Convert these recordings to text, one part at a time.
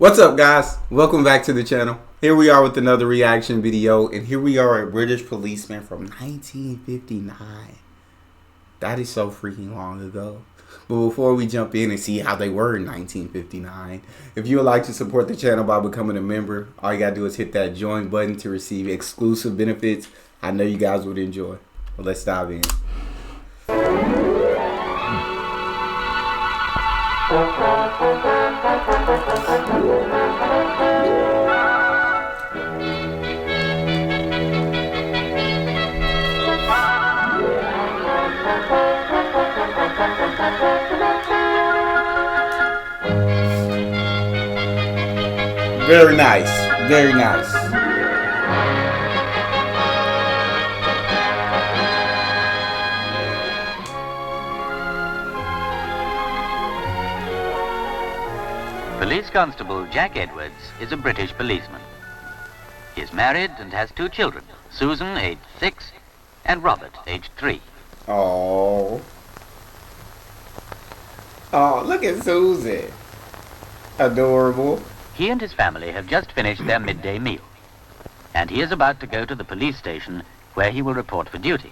What's up, guys? Welcome back to the channel. Here we are with another reaction video, and here we are at British Policeman from 1959. That is so freaking long ago. But before we jump in and see how they were in 1959, if you would like to support the channel by becoming a member, all you gotta do is hit that join button to receive exclusive benefits I know you guys would enjoy. Well, let's dive in. Very nice. Very nice. Police Constable Jack Edwards is a British policeman. He is married and has two children, Susan, aged 6, and Robert, aged 3. Oh, look at Susan. Adorable. He and his family have just finished their midday meal, and he is about to go to the police station where he will report for duty.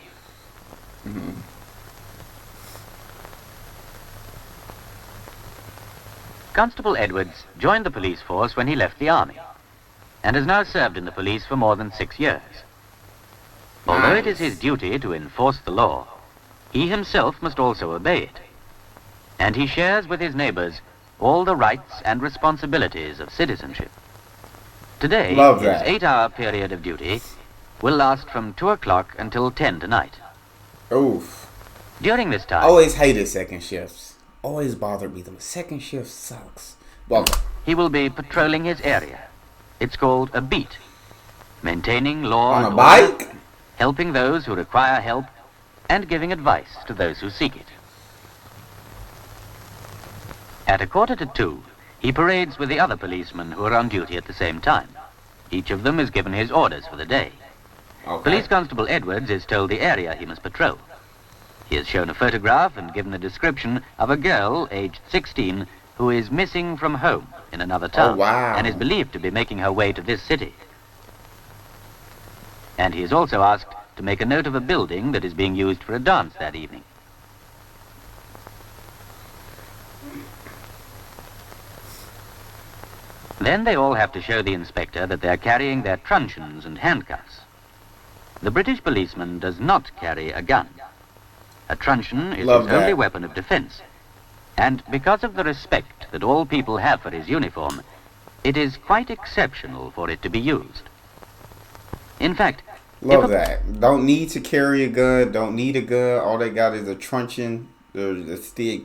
Constable Edwards joined the police force when he left the army, and has now served in the police for more than 6 years. Although it is his duty to enforce the law, he himself must also obey it, and he shares with his neighbors all the rights and responsibilities of citizenship. Today, his 8-hour period of duty will last from 2 o'clock until 10 tonight. Oof. During this time, I always hated second shifts. Always bothered me. The second shift sucks. Well, he will be patrolling his area. It's called a beat. Maintaining law on a and bike? order, helping those who require help, and giving advice to those who seek it. At 1:45, he parades with the other policemen who are on duty at the same time. Each of them is given his orders for the day. Okay. Police Constable Edwards is told the area he must patrol. He is shown a photograph and given a description of a girl, aged 16, who is missing from home in another town. Oh, wow. And is believed to be making her way to this city. And he is also asked to make a note of a building that is being used for a dance that evening. Then they all have to show the inspector that they're carrying their truncheons and handcuffs. The British policeman does not carry a gun. A truncheon is his only weapon of defense. And because of the respect that all people have for his uniform, it is quite exceptional for it to be used. In fact, love that. Don't need to carry a gun. Don't need a gun. All they got is a truncheon, the stick,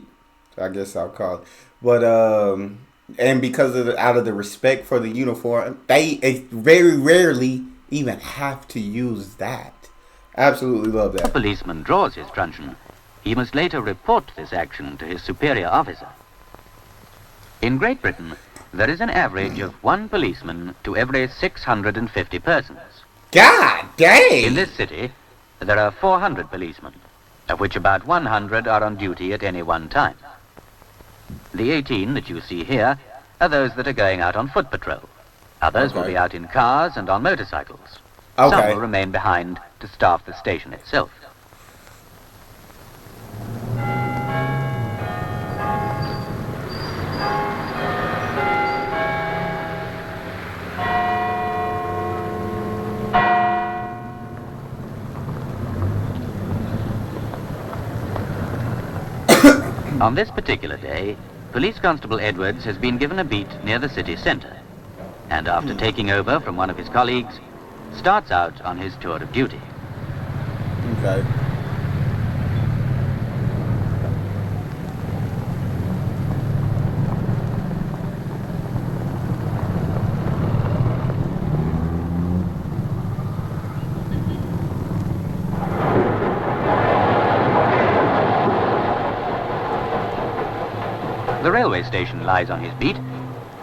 I guess I'll call it. But and because of out of the respect for the uniform, they very rarely even have to use that. Absolutely love that. If a policeman draws his truncheon, he must later report this action to his superior officer. In Great Britain, there is an average of 1 policeman to every 650 persons. God dang! In this city, there are 400 policemen, of which about 100 are on duty at any one time. The 18 that you see here are those that are going out on foot patrol. Others will be out in cars and on motorcycles. Some will remain behind to staff the station itself. On this particular day, Police Constable Edwards has been given a beat near the city centre, and after taking over from one of his colleagues, starts out on his tour of duty. Okay. The railway station lies on his beat,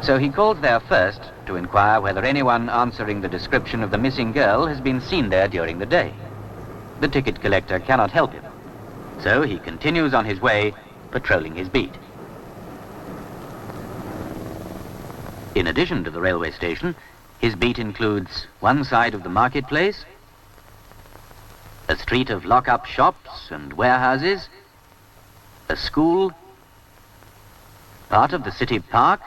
so he calls there first to inquire whether anyone answering the description of the missing girl has been seen there during the day. The ticket collector cannot help him, so he continues on his way, patrolling his beat. In addition to the railway station, his beat includes one side of the marketplace, a street of lock-up shops and warehouses, a school, part of the city park,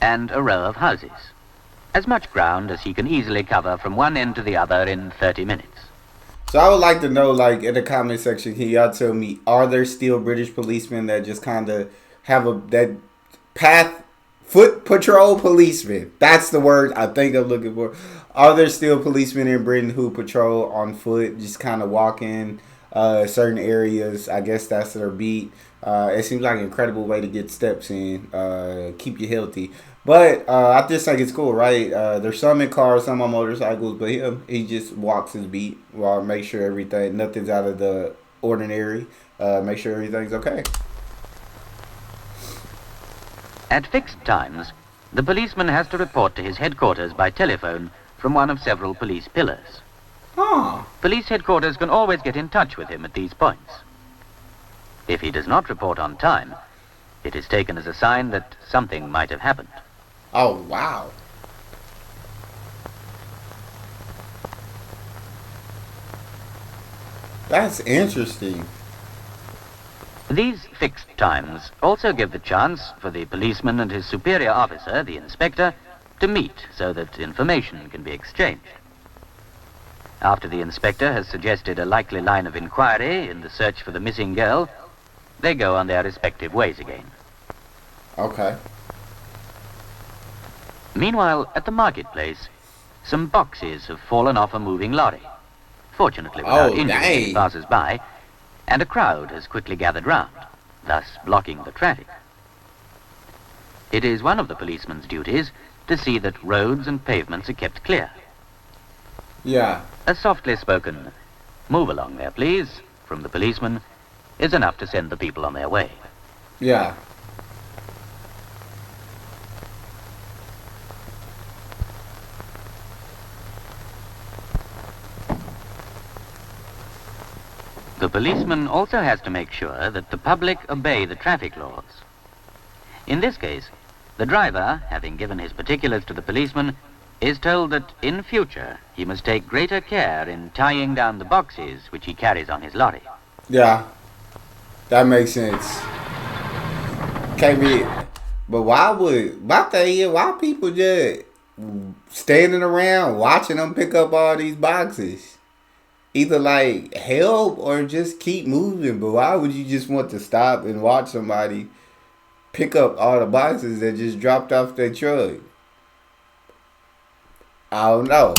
and a row of houses. As much ground as he can easily cover from one end to the other in 30 minutes. So I would like to know, like, in the comment section, can y'all tell me, are there still British policemen that just kind of have foot patrol policemen? That's the word I think I'm looking for. Are there still policemen in Britain who patrol on foot, just kind of walk in certain areas? I guess that's their beat. It seems like an incredible way to get steps in, keep you healthy. But I just think it's cool, right? There's some in cars, some on motorcycles, but he just walks his beat while make sure nothing's out of the ordinary. Make sure everything's okay. At fixed times, the policeman has to report to his headquarters by telephone from one of several police pillars. Police headquarters can always get in touch with him at these points. If he does not report on time, it is taken as a sign that something might have happened. Oh, wow. That's interesting. These fixed times also give the chance for the policeman and his superior officer, the inspector, to meet so that information can be exchanged. After the inspector has suggested a likely line of inquiry in the search for the missing girl, they go on their respective ways again. Okay. Meanwhile, at the marketplace, some boxes have fallen off a moving lorry, fortunately without injuring any passers-by, and a crowd has quickly gathered round, thus blocking the traffic. It is one of the policeman's duties to see that roads and pavements are kept clear. Yeah. A softly spoken, "Move along there, please," from the policeman is enough to send the people on their way. Yeah. The policeman also has to make sure that the public obey the traffic laws. In this case, the driver, having given his particulars to the policeman, is told that in future he must take greater care in tying down the boxes which he carries on his lorry. Yeah. That makes sense. Can't be. But why people just standing around watching them pick up all these boxes? Either like help or just keep moving. But why would you just want to stop and watch somebody pick up all the boxes that just dropped off their truck? I don't know.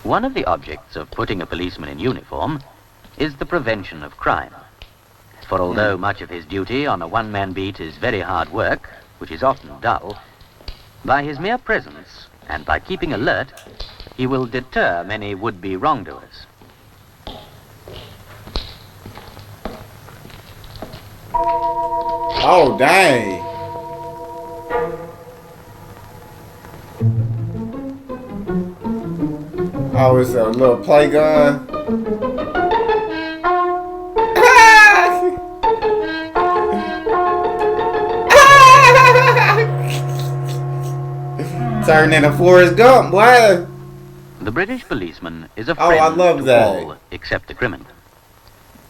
One of the objects of putting a policeman in uniform is the prevention of crime. For although much of his duty on a one-man beat is very hard work, which is often dull, by his mere presence and by keeping alert, he will deter many would-be wrongdoers. Oh, dang. Oh, it's a little play gun. Turning into Forrest Gump, boy. The British policeman is a friend I love to that. all except the criminal.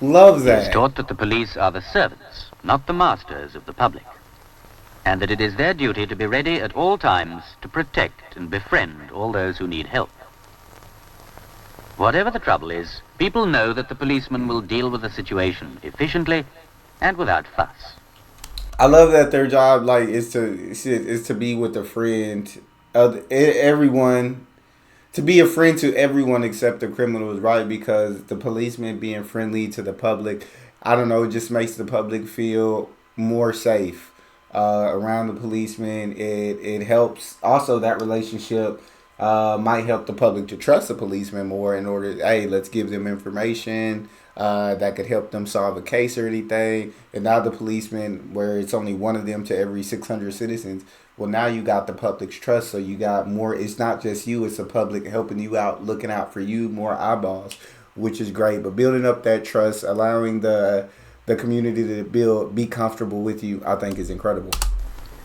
Love He is that. taught that the police are the servants, not the masters of the public, and that it is their duty to be ready at all times to protect and befriend all those who need help. Whatever the trouble is, people know that the policeman will deal with the situation efficiently and without fuss. I love that their job, like, is to be with a friend, everyone, to be a friend to everyone except the criminals, right? Because the policeman being friendly to the public, I don't know, it just makes the public feel more safe around the policeman. It helps also that relationship might help the public to trust the policeman more in order, hey, let's give them information that could help them solve a case or anything. And now the policeman, where it's only one of them to every 600 citizens, well, now you got the public's trust, so you got more. It's not just you; it's the public helping you out, looking out for you, more eyeballs, which is great. But building up that trust, allowing the community to be comfortable with you, I think is incredible.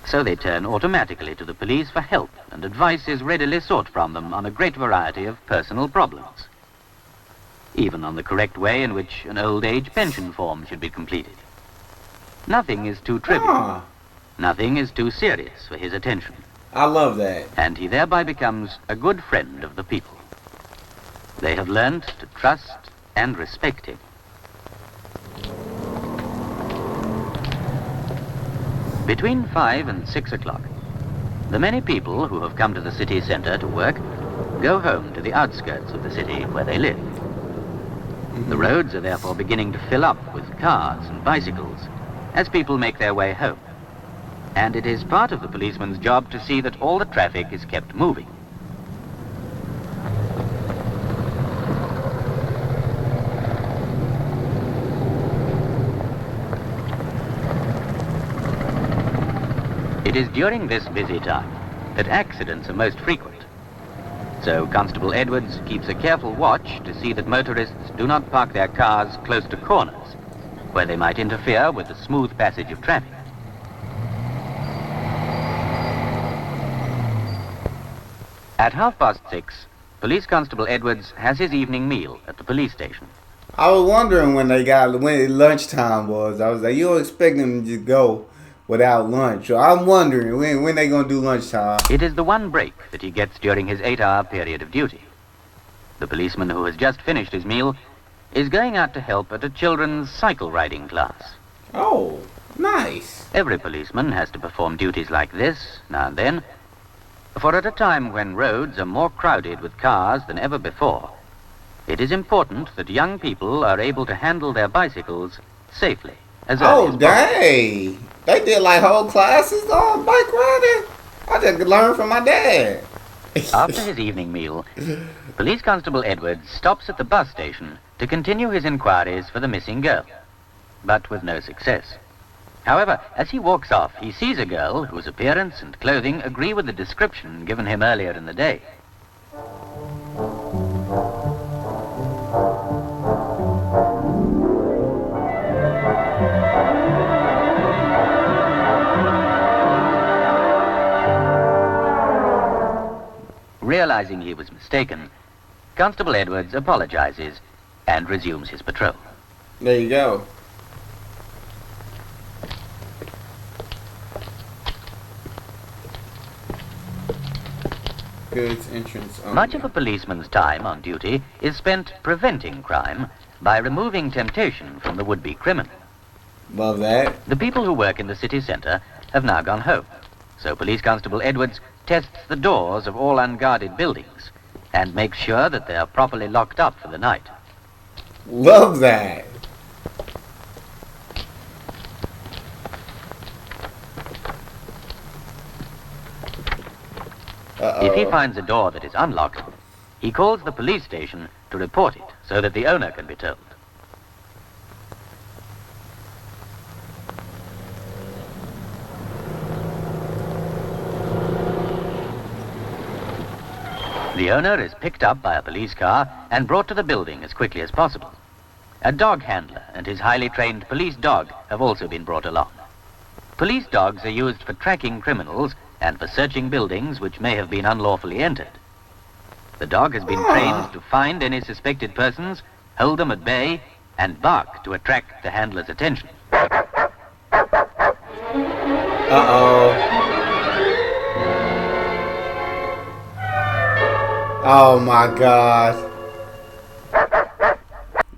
So they turn automatically to the police for help, and advice is readily sought from them on a great variety of personal problems, even on the correct way in which an old age pension form should be completed. Nothing is too trivial. Nothing is too serious for his attention. I love that. And he thereby becomes a good friend of the people. They have learned to trust and respect him. Between 5 and 6 o'clock, the many people who have come to the city centre to work go home to the outskirts of the city where they live. The roads are therefore beginning to fill up with cars and bicycles as people make their way home. And it is part of the policeman's job to see that all the traffic is kept moving. It is during this busy time that accidents are most frequent. So Constable Edwards keeps a careful watch to see that motorists do not park their cars close to corners, where they might interfere with the smooth passage of traffic. At 6:30, Police Constable Edwards has his evening meal at the police station. I was wondering when lunchtime was. I was like, you don't expect them to just go without lunch. So I'm wondering when they gonna do lunchtime. It is the one break that he gets during his 8-hour period of duty. The policeman who has just finished his meal is going out to help at a children's cycle riding class. Oh, nice. Every policeman has to perform duties like this now and then, for at a time when roads are more crowded with cars than ever before, it is important that young people are able to handle their bicycles safely as early as possible. Dang. They did like whole classes on bike riding. I just learned from my dad. After his evening meal, Police Constable Edwards stops at the bus station to continue his inquiries for the missing girl, but with no success. However, as he walks off, he sees a girl whose appearance and clothing agree with the description given him earlier in the day. Realizing he was mistaken, Constable Edwards apologizes and resumes his patrol. There you go. Goods entrance only. Much of a policeman's time on duty is spent preventing crime by removing temptation from the would-be criminal. Love that. The people who work in the city centre have now gone home, so Police Constable Edwards tests the doors of all unguarded buildings and makes sure that they are properly locked up for the night. Love that. If he finds a door that is unlocked, he calls the police station to report it so that the owner can be told. The owner is picked up by a police car and brought to the building as quickly as possible. A dog handler and his highly trained police dog have also been brought along. Police dogs are used for tracking criminals and for searching buildings which may have been unlawfully entered. The dog has been trained to find any suspected persons, hold them at bay, and bark to attract the handler's attention. Oh my God.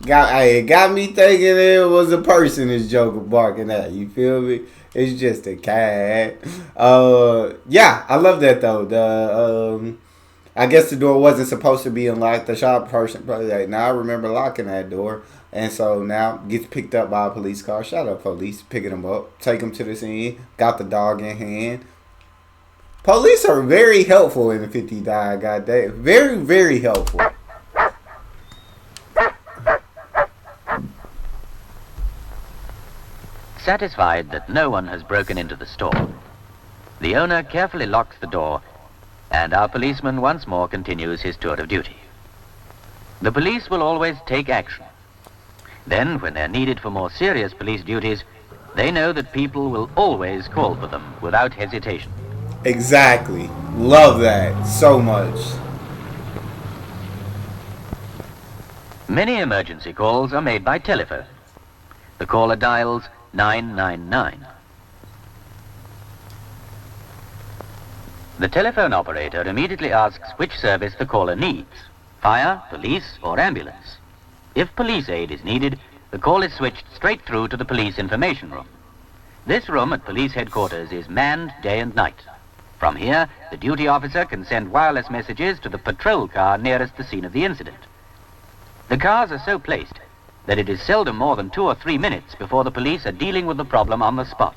Got me thinking it was a person this Joker barking at. You feel me? It's just a cat. Yeah, I love that though. I guess the door wasn't supposed to be unlocked. The shop person probably like, now I remember locking that door. And so now gets picked up by a police car. Shout out police, picking him up, take him to the scene, got the dog in hand. Police are very helpful in the 59, goddamn. Very, very helpful. Satisfied that no one has broken into the store, the owner carefully locks the door, and our policeman once more continues his tour of duty. The police will always take action. Then, when they're needed for more serious police duties, they know that people will always call for them without hesitation. Exactly. Love that so much. Many emergency calls are made by telephone. The caller dials 999. The telephone operator immediately asks which service the caller needs: fire, police, or ambulance. If police aid is needed, the call is switched straight through to the police information room. This room at police headquarters is manned day and night. From here, the duty officer can send wireless messages to the patrol car nearest the scene of the incident. The cars are so placed that it is seldom more than 2 or 3 minutes before the police are dealing with the problem on the spot.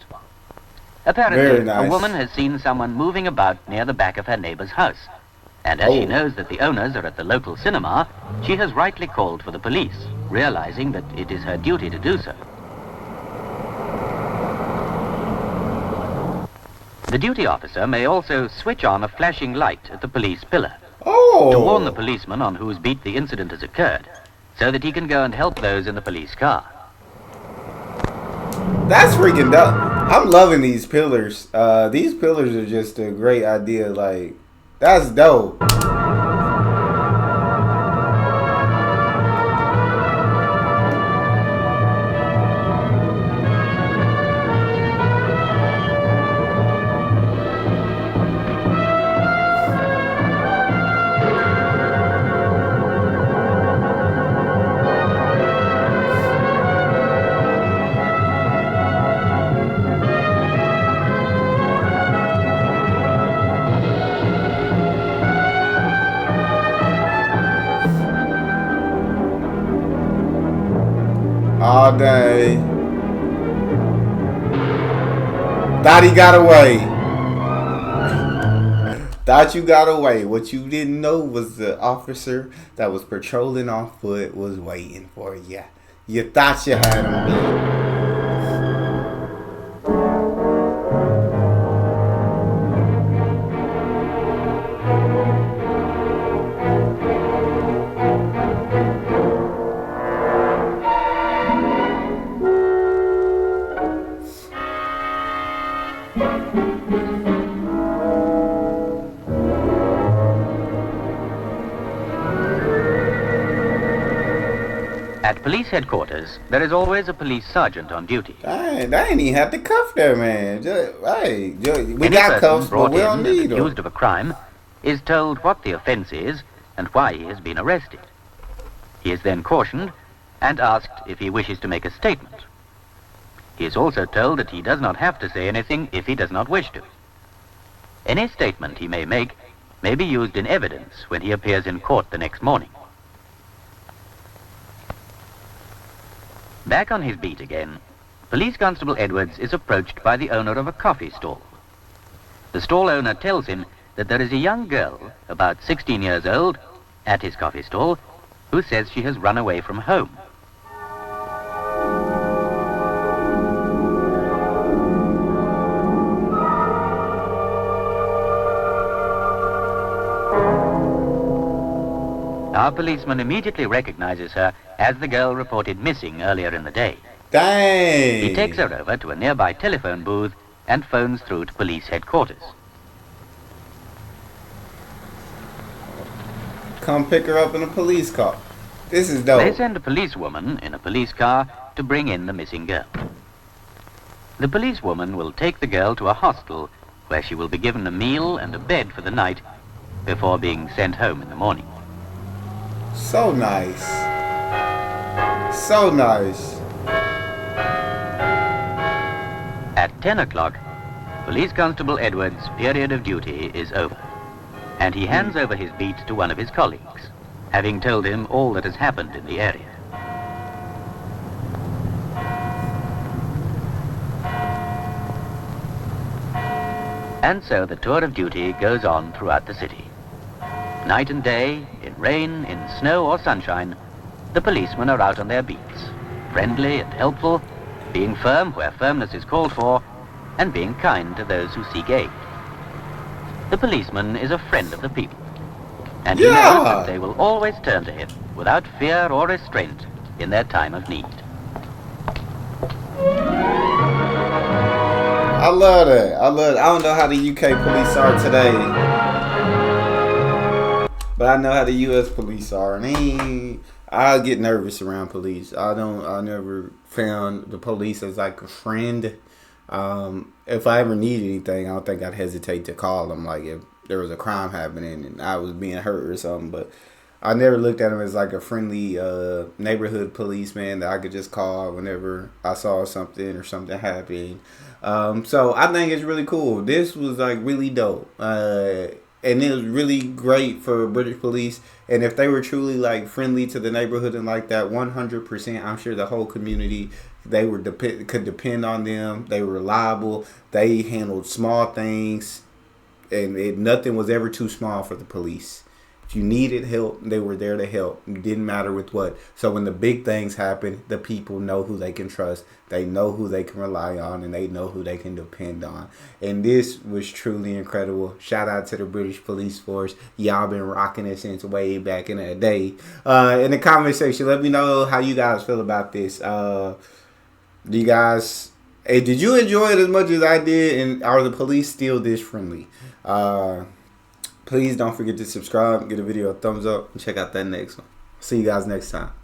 Apparently, a woman has seen someone moving about near the back of her neighbor's house, and as she knows that the owners are at the local cinema, she has rightly called for the police, realizing that it is her duty to do so. The duty officer may also switch on a flashing light at the police pillar to warn the policeman on whose beat the incident has occurred, so that he can go and help those in the police car. That's freaking dope. I'm loving these pillars. These pillars are just a great idea. Like, that's dope. All day. Thought he got away. Thought you got away. What you didn't know was the officer that was patrolling on foot was waiting for you. You thought you had him beat. At police headquarters, there is always a police sergeant on duty. Dang, they ain't even have to cuff that man. We Any got person cuffs, but brought we in don't and need them. accused of a crime is told what the offense is and why he has been arrested. He is then cautioned and asked if he wishes to make a statement. He is also told that he does not have to say anything if he does not wish to. Any statement he may make may be used in evidence when he appears in court the next morning. Back on his beat again, Police Constable Edwards is approached by the owner of a coffee stall. The stall owner tells him that there is a young girl, about 16 years old, at his coffee stall, who says she has run away from home. Our policeman immediately recognizes her as the girl reported missing earlier in the day. Dang. He takes her over to a nearby telephone booth and phones through to police headquarters. Come pick her up in a police car. This is dope. They send a policewoman in a police car to bring in the missing girl. The policewoman will take the girl to a hostel where she will be given a meal and a bed for the night before being sent home in the morning. So nice. So nice. At 10 o'clock, Police Constable Edwards' period of duty is over, and he hands over his beat to one of his colleagues, having told him all that has happened in the area. And so the tour of duty goes on throughout the city. Night and day, in rain, in snow or sunshine, the policemen are out on their beats, friendly and helpful, being firm where firmness is called for, and being kind to those who seek aid. The policeman is a friend of the people, and he knows that they will always turn to him without fear or restraint in their time of need. I love that. I love it. I don't know how the UK police are today, but I know how the US police are. And I get nervous around police. I never found the police as like a friend. If I ever need anything, I don't think I'd hesitate to call them. Like if there was a crime happening and I was being hurt or something, but I never looked at them as like a friendly neighborhood policeman that I could just call whenever I saw something or something happened. So I think it's really cool. This was like really dope. And it was really great for British police. And if they were truly like friendly to the neighborhood and like that, 100%, I'm sure the whole community, they were could depend on them. They were reliable. They handled small things, and nothing was ever too small for the police. If you needed help, they were there to help. It didn't matter with what. So when the big things happen, the people know who they can trust. They know who they can rely on, and they know who they can depend on. And this was truly incredible. Shout out to the British Police Force. Y'all been rocking it since way back in the day. In the comment section, let me know how you guys feel about this. Do you guys... Hey, did you enjoy it as much as I did? And are the police still this friendly? Please don't forget to subscribe, give the video a thumbs up, and check out that next one. See you guys next time.